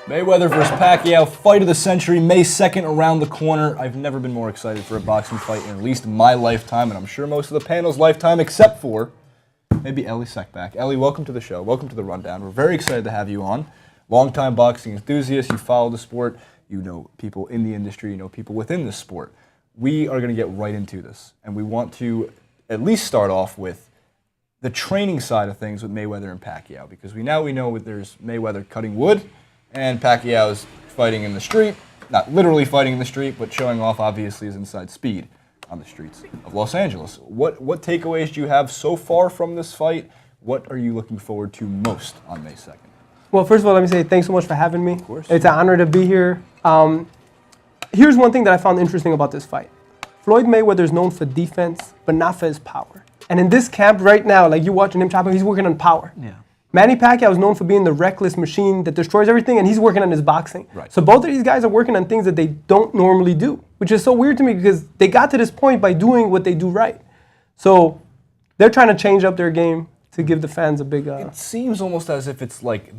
Mayweather versus Pacquiao, fight of the century, May 2nd around the corner. I've never been more excited for a boxing fight in at least my lifetime, and I'm sure most of the panel's lifetime, except for maybe Elie Seckbach. Elie, welcome to the show. Welcome to the Rundown. We're very excited to have you on. Longtime boxing enthusiast, you follow the sport, you know people in the industry, you know people within the sport. We are going to get right into this, and we want to at least start off with the training side of things with Mayweather and Pacquiao, because we know there's Mayweather cutting wood, and Pacquiao's fighting in the street, not literally fighting in the street, but showing off obviously his inside speed on the streets of Los Angeles. What takeaways do you have so far from this fight? What are you looking forward to most on May 2nd? Well, first of all, let me say thanks so much for having me. Of course. It's an honor to be here. Here's one thing that I found interesting about this fight. Floyd Mayweather is known for defense, but not for his power. And in this camp right now, like you're watching him chopping, he's working on power. Yeah. Manny Pacquiao is known for being the reckless machine that destroys everything, and he's working on his boxing. Right. So both of these guys are working on things that they don't normally do, which is so weird to me because they got to this point by doing what they do right. So they're trying to change up their game to give the fans a big... It seems almost as if it's like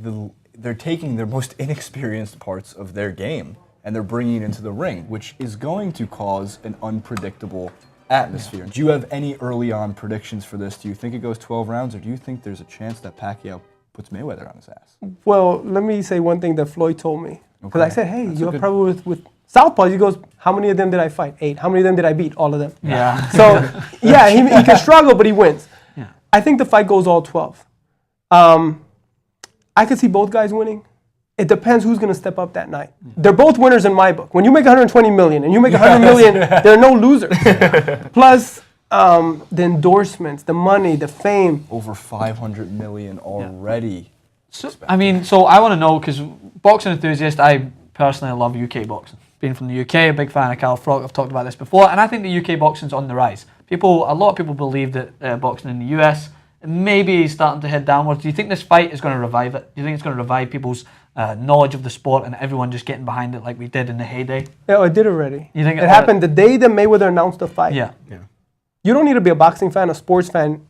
they're taking their most inexperienced parts of their game and they're bringing it into the ring, which is going to cause an unpredictable atmosphere. Do you have any early on predictions for this? Do you think it goes 12 rounds, or do you think there's a chance that Pacquiao puts Mayweather on his ass? Well, let me say one thing that Floyd told me. Because I said, hey, That's you have trouble with Southpaws. He goes, how many of them did I fight? 8. How many of them did I beat? All of them. Yeah. So, yeah, he can struggle, but he wins. Yeah. I think the fight goes all 12. I could see both guys winning. It depends who's going to step up that night. They're both winners in my book. When you make 120 million and you make 100 million, there are no losers. Plus, the endorsements, the money, the fame. Over 500 million already. So I want to know, because boxing enthusiast, I personally love UK boxing. Being from the UK, a big fan of Cal Frock, I've talked about this before, and I think the UK boxing's on the rise. A lot of people believe that boxing in the US maybe is starting to head downwards. Do you think this fight is going to revive it? Do you think it's going to revive people's knowledge of the sport and everyone just getting behind it like we did in the heyday? Yeah, it did already. You think it happened the day that Mayweather announced the fight. Yeah. You don't need to be a boxing fan, a sports fan.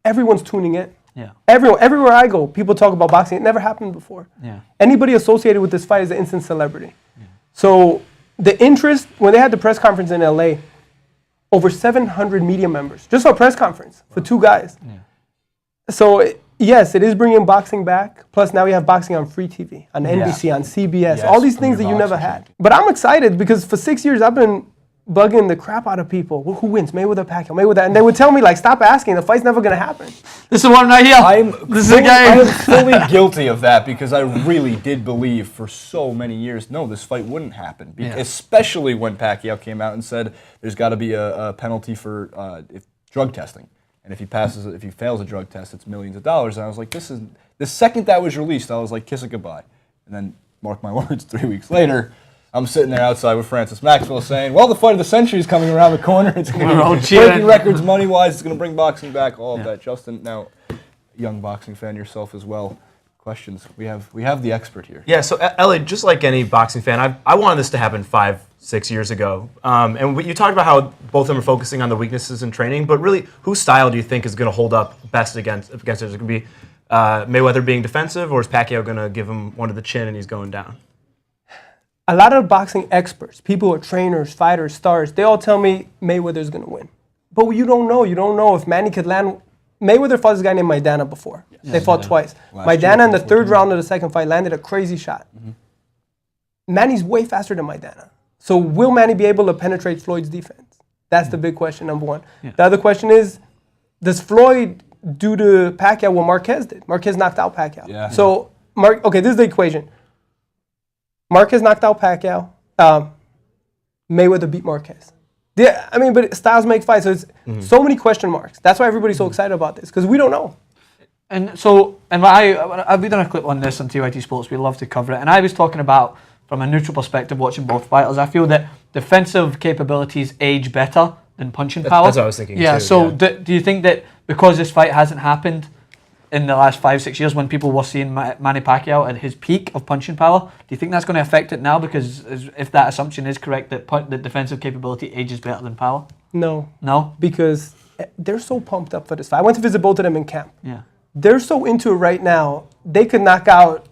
Everyone's tuning in. Yeah. Everywhere I go, people talk about boxing. It never happened before. Yeah. Anybody associated with this fight is an instant celebrity. Yeah. So the interest, when they had the press conference in LA, over 700 media members, just for a press conference for 2 guys. Yeah. So yes, it is bringing boxing back. Plus now we have boxing on free TV, on NBC, on CBS, all these things that you never had. But I'm excited because for 6 years I've been bugging the crap out of people. Well, who wins? Mayweather, Pacquiao, Mayweather. And they would tell me, like, stop asking. The fight's never going to happen. This is the one right here. I'm fully guilty of that because I really did believe for so many years, no, this fight wouldn't happen. Especially when Pacquiao came out and said there's got to be a penalty for drug testing. And if he fails a drug test, it's millions of dollars. And I was like, the second that was released, I was like, kiss it goodbye. And then, mark my words, 3 weeks later, I'm sitting there outside with Francis Maxwell saying, well, the fight of the century is coming around the corner. It's going to be breaking records money-wise. It's going to bring boxing back, all of that. Justin, now, young boxing fan yourself as well. Questions? We have the expert here. Yeah, so Elie, just like any boxing fan, I wanted this to happen 5-6 years ago. And you talked about how both of them are focusing on the weaknesses in training, but really, whose style do you think is going to hold up best against it? Is it going to be Mayweather being defensive, or is Pacquiao going to give him one to the chin and he's going down? A lot of boxing experts, people who are trainers, fighters, stars, they all tell me Mayweather's going to win. But you don't know. You don't know if Manny could land. Mayweather fought this guy named Maidana before. Yes. They fought twice. Maidana in the 3rd round of the 2nd fight landed a crazy shot. Manny's way faster than Maidana. So will Manny be able to penetrate Floyd's defense? That's the big question, number one. The other question is, does Floyd do to Pacquiao what Marquez did? Marquez knocked out Pacquiao. Yeah. So, okay, this is the equation. Marquez knocked out Pacquiao. Mayweather beat Marquez. Yeah, I mean, but styles make fights, so it's so many question marks. That's why everybody's so excited about this, because we don't know. And so, we've done a clip on this on TYT Sports. We love to cover it. And I was talking about, from a neutral perspective, watching both fighters, I feel that defensive capabilities age better than punching power. That's what I was thinking, yeah, too. So do you think that because this fight hasn't happened in the last 5-6 years when people were seeing Manny Pacquiao at his peak of punching power, do you think that's going to affect it now? Because if that assumption is correct, that defensive capability ages better than power? No. No? Because they're so pumped up for this fight. I went to visit both of them in camp. Yeah. They're so into it right now, they could knock out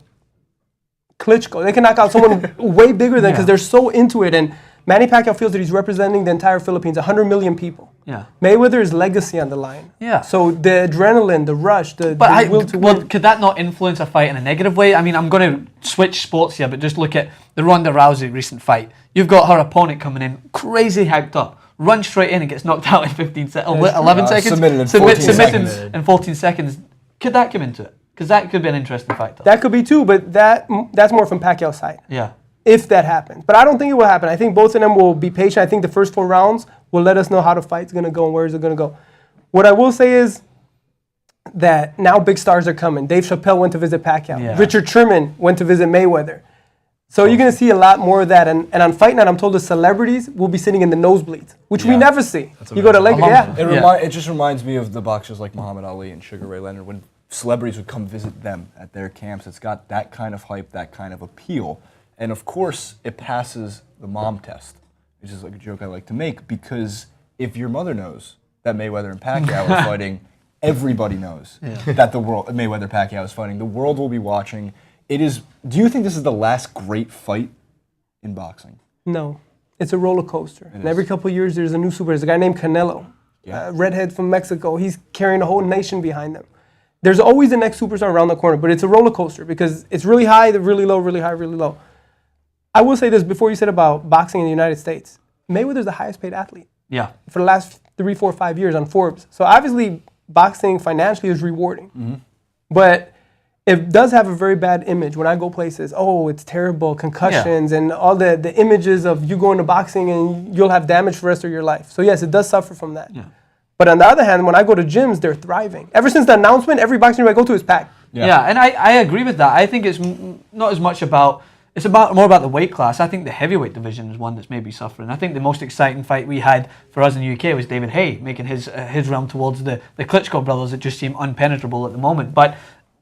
Klitschko. They can knock out someone way bigger than because they're so into it. And Manny Pacquiao feels that he's representing the entire Philippines, 100 million people. Yeah. Mayweather's legacy on the line. Yeah. So the adrenaline, the rush, the will to win. Could that not influence a fight in a negative way? I mean, I'm going to switch sports here, but just look at the Ronda Rousey recent fight. You've got her opponent coming in, crazy hyped up, runs straight in and gets knocked out in 15 seconds, 11 seconds? Submitted in 14 submitted seconds. in 14 seconds. Could that come into it? Because that could be an interesting fight, though. That could be too, but that's more from Pacquiao's side. Yeah. If that happens. But I don't think it will happen. I think both of them will be patient. I think the first 4 rounds will let us know how the fight's going to go and where is it going to go. What I will say is that now big stars are coming. Dave Chappelle went to visit Pacquiao. Yeah. Richard Sherman went to visit Mayweather. So you're going to see a lot more of that. And on Fight Night, I'm told the celebrities will be sitting in the nosebleeds, which we never see. You go to Lakers, It just reminds me of the boxers like Muhammad Ali and Sugar Ray Leonard when celebrities would come visit them at their camps. It's got that kind of hype, that kind of appeal. And of course, it passes the mom test, which is like a joke I like to make, because if your mother knows that Mayweather and Pacquiao are fighting, everybody knows that Mayweather-Pacquiao is fighting. The world will be watching. It is. Do you think this is the last great fight in boxing? No. It's a roller coaster. And every couple of years, there's a new super. There's a guy named Canelo, redhead from Mexico. He's carrying a whole nation behind him. There's always the next superstar around the corner, but it's a roller coaster because it's really high, really low, really high, really low. I will say this before you said about boxing in the United States. Mayweather's the highest paid athlete for the last 3, 4, 5 years on Forbes. So obviously, boxing financially is rewarding. But it does have a very bad image when I go places. Oh, it's terrible, concussions, and all the images of you going to boxing and you'll have damage for the rest of your life. So yes, it does suffer from that. But on the other hand, when I go to gyms, they're thriving. Ever since the announcement, every boxing gym I go to is packed. Yeah, and I agree with that. I think it's not as much about... It's more about the weight class. I think the heavyweight division is one that's maybe suffering. I think the most exciting fight we had for us in the UK was David Haye making his realm towards the Klitschko brothers that just seem unpenetrable at the moment. But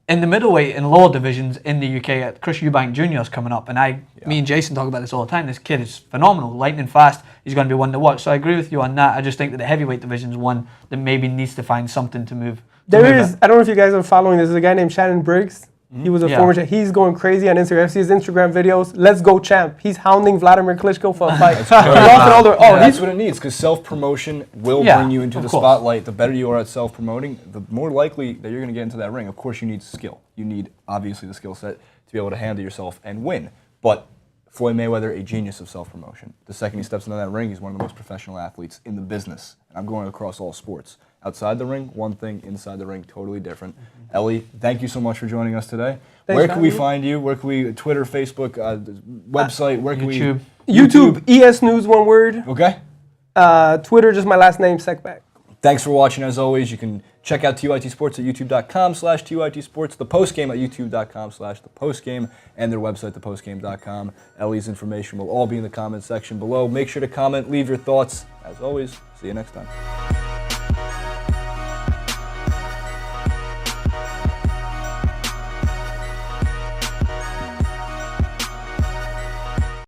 in the middleweight and lower divisions in the UK, Chris Eubank Jr. is coming up, and me and Jason talk about this all the time. This kid is phenomenal, lightning fast. He's going to be one to watch. So I agree with you on that. I just think that the heavyweight division is one that maybe needs to find something to move. There is. I don't know if you guys are following this. There's a guy named Shannon Briggs. He was a former champ. He's going crazy on Instagram. See his Instagram videos. Let's go champ. He's hounding Vladimir Klitschko for a fight. That's what it needs, because self-promotion will bring you into the spotlight. The better you are at self-promoting, the more likely that you're going to get into that ring. Of course, you need skill. You need, obviously, the skill set to be able to handle yourself and win. But Floyd Mayweather, a genius of self-promotion. The second he steps into that ring, he's one of the most professional athletes in the business. And I'm going across all sports. Outside the ring, one thing. Inside the ring, totally different. Elie, thank you so much for joining us today. Where can we find you? Where can we, Twitter, Facebook, website, where can YouTube. YouTube, ES News, one word. Okay. Twitter, just my last name, Seckbach. Thanks for watching. As always, you can check out TYT Sports at youtube.com/TYT Sports, the postgame at youtube.com/thepostgame, and their website, thepostgame.com. Elie's information will all be in the comment section below. Make sure to comment, leave your thoughts. As always, see you next time.